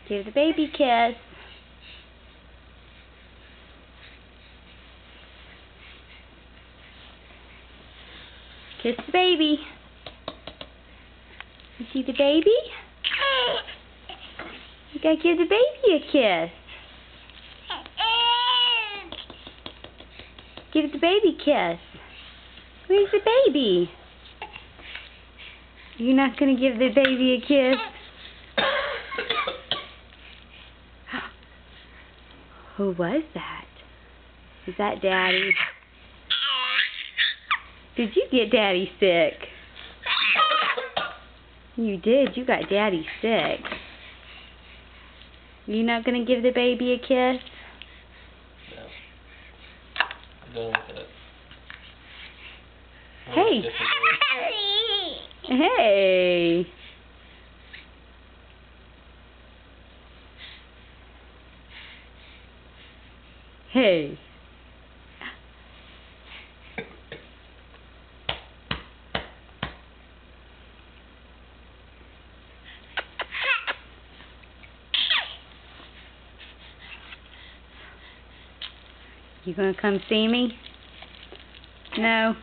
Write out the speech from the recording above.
Give the baby a kiss. Kiss the baby. You see the baby? You gotta give the baby a kiss. Give the baby a kiss. Where's the baby? You're not gonna give the baby a kiss? Who was that? Is that Daddy? Did you get Daddy sick? You did. You got Daddy sick. You not gonna give the baby a kiss? No. I'm done with it. Hey. Hey. Hey. You gonna come see me? No.